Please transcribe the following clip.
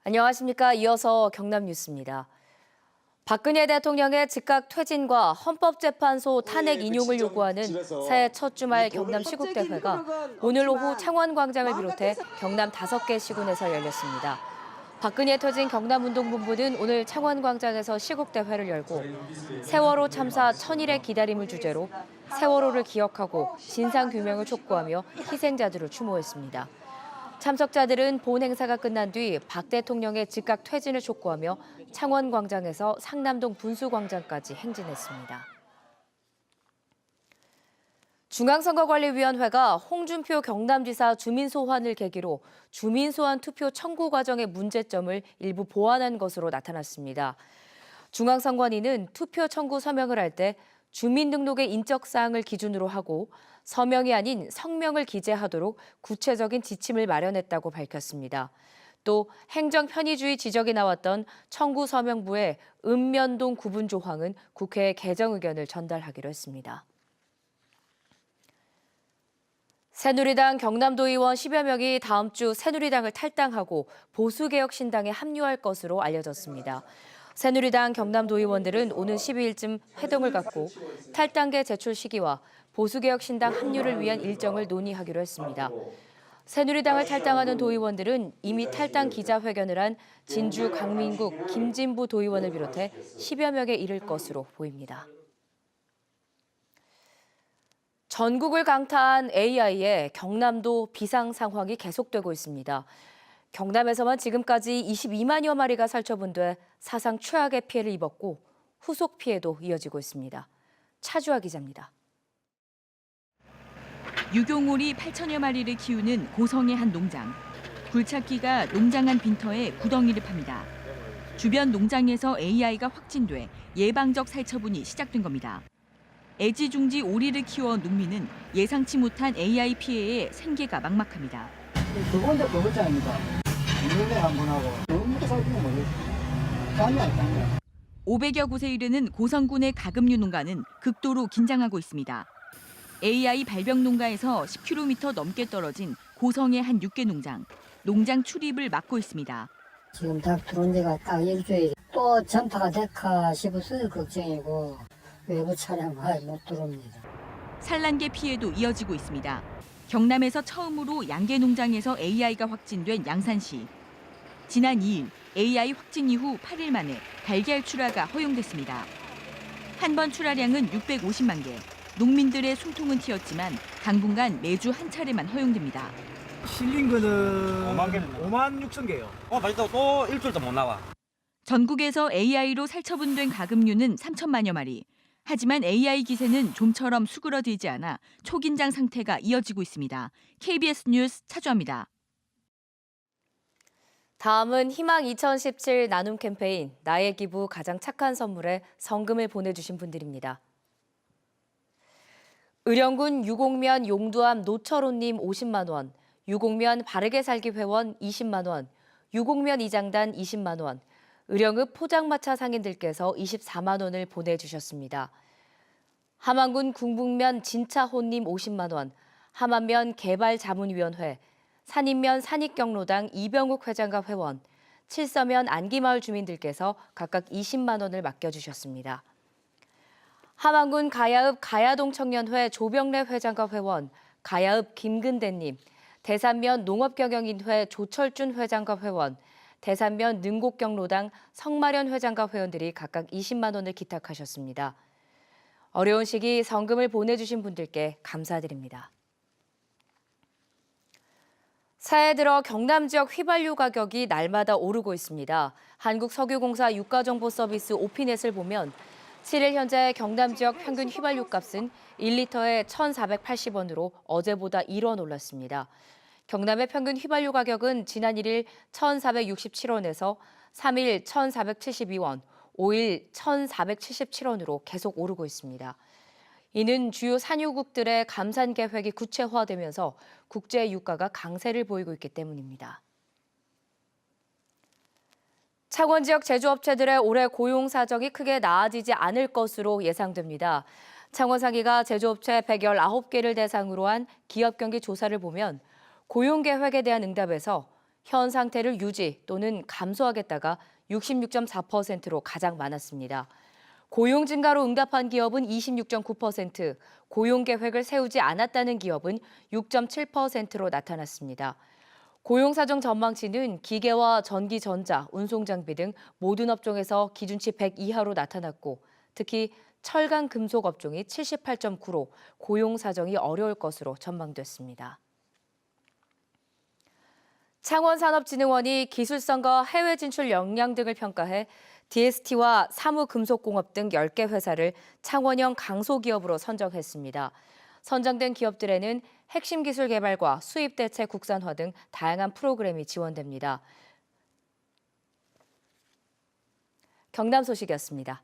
안녕하십니까. 이어서 경남 뉴스입니다. 박근혜 대통령의 즉각 퇴진과 헌법재판소 탄핵 인용을 요구하는 새해 첫 주말 경남 시국대회가 오늘 오후 창원광장을 비롯해 경남 5개 시군에서 열렸습니다. 박근혜 퇴진 경남운동본부는 오늘 창원광장에서 시국대회를 열고 세월호 참사 1000일의 기다림을 주제로 세월호를 기억하고 진상규명을 촉구하며 희생자들을 추모했습니다. 참석자들은 본 행사가 끝난 뒤 박 대통령의 즉각 퇴진을 촉구하며 창원광장에서 상남동 분수광장까지 행진했습니다. 중앙선거관리위원회가 홍준표 경남지사 주민소환을 계기로 주민소환 투표 청구 과정의 문제점을 일부 보완한 것으로 나타났습니다. 중앙선관위는 투표 청구 서명을 할 때 주민등록의 인적사항을 기준으로 하고 서명이 아닌 성명을 기재하도록 구체적인 지침을 마련했다고 밝혔습니다. 또 행정편의주의 지적이 나왔던 청구 서명부의 읍면동 구분 조항은 국회에 개정 의견을 전달하기로 했습니다. 새누리당 경남도 의원 10여 명이 다음 주 새누리당을 탈당하고 보수개혁신당에 합류할 것으로 알려졌습니다. 새누리당 경남도 의원들은 오는 12일쯤 회동을 갖고 탈당계 제출 시기와 보수개혁신당 합류를 위한 일정을 논의하기로 했습니다. 새누리당을 탈당하는 도의원들은 이미 탈당 기자회견을 한 진주 강민국, 김진부 도의원을 비롯해 10여 명에 이를 것으로 보입니다. 전국을 강타한 AI에 경남도 비상 상황이 계속되고 있습니다. 경남에서만 지금까지 22만여 마리가 살처분돼 사상 최악의 피해를 입었고 후속 피해도 이어지고 있습니다. 차주아 기자입니다. 유경오리 8천여 마리를 키우는 고성의 한 농장. 굴착기가 농장 안 빈터에 구덩이를 팝니다. 주변 농장에서 AI가 확진돼 예방적 살처분이 시작된 겁니다. 애지중지 오리를 키워 농민은 예상치 못한 AI 피해에 생계가 막막합니다. 두 번째 그거잖아요. 이번에 한 번 하고 너무 살기는 모르겠어. 짱이야. 500여 곳에 이르는 고성군의 가금류 농가는 극도로 긴장하고 있습니다. AI 발병 농가에서 10km 넘게 떨어진 고성의 한 육개 농장. 농장 출입을 막고 있습니다. 지금 닭 들어온 데가 딱 일주일. 또 전파가 될까 싶어서 걱정이고 외부 차량 못 들어옵니다. 산란계 피해도 이어지고 있습니다. 경남에서 처음으로 양계 농장에서 AI가 확진된 양산시. 지난 2일 AI 확진 이후 8일 만에 달걀 출하가 허용됐습니다. 한 번 출하량은 650만 개. 농민들의 숨통은 튀었지만 당분간 매주 한 차례만 허용됩니다. 실린 거는 5만 6천 개요. 맛있다고 또 일주일도 못 나와. 전국에서 AI로 살처분된 가금류는 3천만여 마리. 하지만 AI 기세는 좀처럼 수그러들지 않아 초긴장 상태가 이어지고 있습니다. KBS 뉴스 차주아입니다. 다음은 희망 2017 나눔 캠페인 나의 기부 가장 착한 선물에 성금을 보내주신 분들입니다. 의령군 유곡면 용두암 노철호님 50만 원, 유곡면 바르게 살기 회원 20만 원, 유곡면 이장단 20만 원, 의령읍 포장마차 상인들께서 24만 원을 보내주셨습니다. 함안군 궁북면 진차호님 50만 원, 함안면 개발자문위원회, 산인면 산익경로당 이병욱 회장과 회원, 칠서면 안기마을 주민들께서 각각 20만 원을 맡겨주셨습니다. 함안군 가야읍 가야동 청년회 조병래 회장과 회원, 가야읍 김근대님, 대산면 농업경영인회 조철준 회장과 회원, 대산면 능곡경로당 성마련 회장과 회원들이 각각 20만 원을 기탁하셨습니다. 어려운 시기 성금을 보내주신 분들께 감사드립니다. 새해 들어 경남 지역 휘발유 가격이 날마다 오르고 있습니다. 한국석유공사 유가정보서비스 오피넷을 보면 7일 현재 경남 지역 평균 휘발유 값은 1리터에 1,480원으로 어제보다 1원 올랐습니다. 경남의 평균 휘발유 가격은 지난 1일 1,467원에서 3일 1,472원, 5일 1,477원으로 계속 오르고 있습니다. 이는 주요 산유국들의 감산 계획이 구체화되면서 국제 유가가 강세를 보이고 있기 때문입니다. 창원 지역 제조업체들의 올해 고용 사정이 크게 나아지지 않을 것으로 예상됩니다. 창원상의가 제조업체 119개를 대상으로 한 기업 경기 조사를 보면 고용 계획에 대한 응답에서 현 상태를 유지 또는 감소하겠다가 66.4%로 가장 많았습니다. 고용 증가로 응답한 기업은 26.9%, 고용 계획을 세우지 않았다는 기업은 6.7%로 나타났습니다. 고용사정 전망치는 기계와 전기, 전자, 운송장비 등 모든 업종에서 기준치 100 이하로 나타났고 특히 철강, 금속 업종이 78.9로 고용 사정이 어려울 것으로 전망됐습니다. 창원산업진흥원이 기술성과 해외 진출 역량 등을 평가해 DST와 사무금속공업 등 10개 회사를 창원형 강소기업으로 선정했습니다. 선정된 기업들에는 핵심 기술 개발과 수입 대체 국산화 등 다양한 프로그램이 지원됩니다. 경남 소식이었습니다.